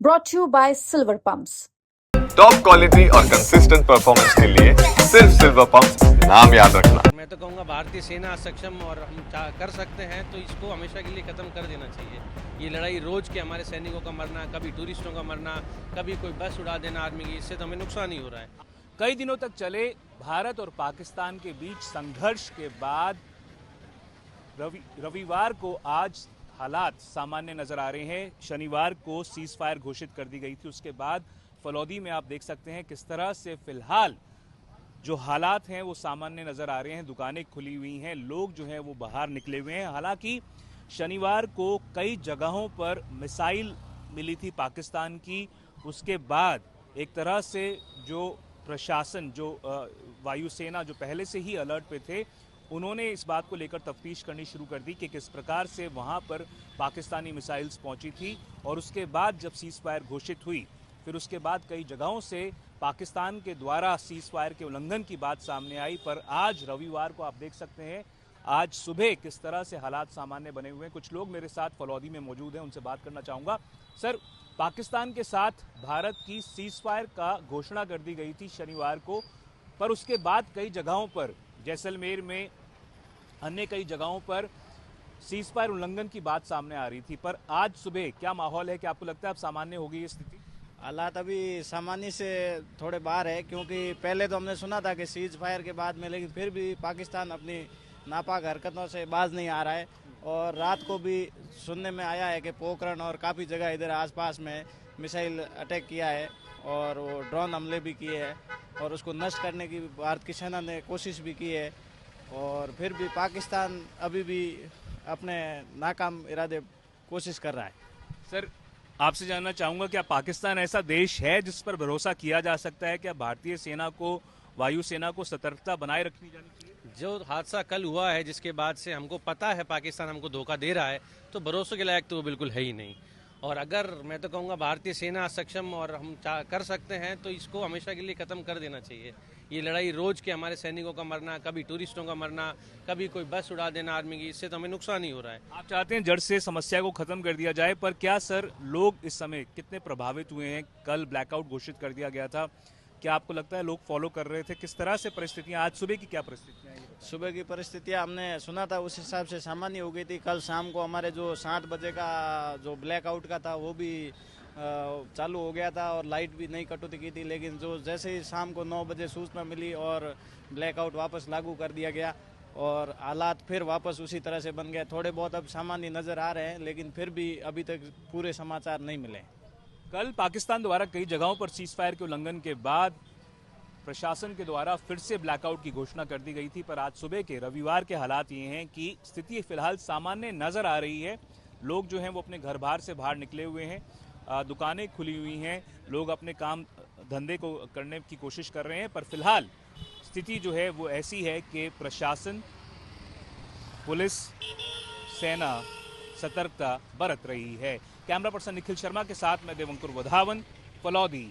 brought to you by Silver Pumps. Top quality और consistent performance के लिए सिर्फ सिल्वर पंप्स नाम याद रखना। मैं तो कहूँगा भारतीय सेना सक्षम और हम कर सकते हैं तो इसको हमेशा के लिए ख़त्म कर देना चाहिए। ये लड़ाई रोज़ के हमारे सैनिकों का मरना, कभी टूरिस्टों का मरना, कभी कोई बस उड़ा देना आर्मी की, इससे तो हमें नुकसान ही हो रहा है। कई दिनों तक चले भारत और पाकिस्तान के बीच संघर्ष के बाद रविवार को आज हालात सामान्य नजर आ रहे हैं। शनिवार को सीज फायर घोषित कर दी गई थी। उसके बाद फलौदी में आप देख सकते हैं किस तरह से फिलहाल जो हालात हैं वो सामान्य नजर आ रहे हैं। दुकानें खुली हुई हैं, लोग जो हैं वो बाहर निकले हुए हैं। हालांकि शनिवार को कई जगहों पर मिसाइल मिली थी पाकिस्तान की। उसके बाद एक तरह से जो प्रशासन, जो वायुसेना जो पहले से ही अलर्ट पे थे, उन्होंने इस बात को लेकर तफ्तीश करनी शुरू कर दी कि किस प्रकार से वहां पर पाकिस्तानी मिसाइल्स पहुंची थी। और उसके बाद जब सीज फायर घोषित हुई, फिर उसके बाद कई जगहों से पाकिस्तान के द्वारा सीज फायर के उल्लंघन की बात सामने आई। पर आज रविवार को आप देख सकते हैं आज सुबह किस तरह से हालात सामान्य बने हुए हैं। कुछ लोग मेरे साथ फलौदी में मौजूद हैं, उनसे बात करना चाहूँगा। सर, पाकिस्तान के साथ भारत की सीज फायर का घोषणा कर दी गई थी शनिवार को, पर उसके बाद कई जगहों पर, जैसलमेर में, अन्य कई जगहों पर सीज फायर उल्लंघन की बात सामने आ रही थी। पर आज सुबह क्या माहौल है? क्या आपको लगता है अब सामान्य होगी ये स्थिति? हालात अभी सामान्य से थोड़े बाहर है, क्योंकि पहले तो हमने सुना था कि सीज फायर के बाद में, लेकिन फिर भी पाकिस्तान अपनी नापाक हरकतों से बाज नहीं आ रहा है। और रात को भी सुनने में आया है कि पोखरण और काफ़ी जगह इधर आसपास में मिसाइल अटैक किया है और वो ड्रोन हमले भी किए हैं और उसको नष्ट करने की भारत की सेना ने कोशिश भी की है। और फिर भी पाकिस्तान अभी भी अपने नाकाम इरादे कोशिश कर रहा है। सर, आपसे जानना चाहूंगा, क्या पाकिस्तान ऐसा देश है जिस पर भरोसा किया जा सकता है? क्या भारतीय सेना को, वायुसेना को सतर्कता बनाए रखनी जानी चाहिए? जो हादसा कल हुआ है, जिसके बाद से हमको पता है पाकिस्तान हमको धोखा दे रहा है, तो भरोसे के लायक तो वो बिल्कुल है ही नहीं। और अगर मैं तो कहूँगा भारतीय सेना सक्षम और हम कर सकते हैं तो इसको हमेशा के लिए ख़त्म कर देना चाहिए। ये लड़ाई रोज़ के हमारे सैनिकों का मरना, कभी टूरिस्टों का मरना, कभी कोई बस उड़ा देना आर्मी की, इससे तो हमें नुकसान ही हो रहा है। आप चाहते हैं जड़ से समस्या को खत्म कर दिया जाए, पर क्या सर लोग इस समय कितने प्रभावित हुए हैं? कल ब्लैकआउट घोषित कर दिया गया था, क्या आपको लगता है लोग फॉलो कर रहे थे? किस तरह से परिस्थितियां, आज सुबह की क्या परिस्थितियां हैं? सुबह की परिस्थितियां हमने सुना था उस हिसाब से सामान्य हो गई थी। कल शाम को हमारे जो 7 बजे का जो ब्लैकआउट का था वो भी चालू हो गया था और लाइट भी नहीं कटौती की थी। लेकिन जो जैसे ही शाम को 9 बजे सूचना मिली और ब्लैकआउट वापस लागू कर दिया गया और हालात फिर वापस उसी तरह से बन गए। थोड़े बहुत अब सामान्य नज़र आ रहे हैं, लेकिन फिर भी अभी तक पूरे समाचार नहीं मिले। कल पाकिस्तान द्वारा कई जगहों पर सीज फायर के उल्लंघन के बाद प्रशासन के द्वारा फिर से ब्लैकआउट की घोषणा कर दी गई थी। पर आज सुबह के रविवार के हालात ये हैं कि स्थिति फिलहाल सामान्य नजर आ रही है। लोग जो हैं वो अपने घर बार से बाहर निकले हुए हैं, दुकानें खुली हुई हैं, लोग अपने काम धंधे को करने की कोशिश कर रहे हैं। पर फिलहाल स्थिति जो है वो ऐसी है कि प्रशासन, पुलिस, सेना सतर्कता बरत रही है। कैमरा पर्सन निखिल शर्मा के साथ मैं देवंकुर वधावन, फलौदी।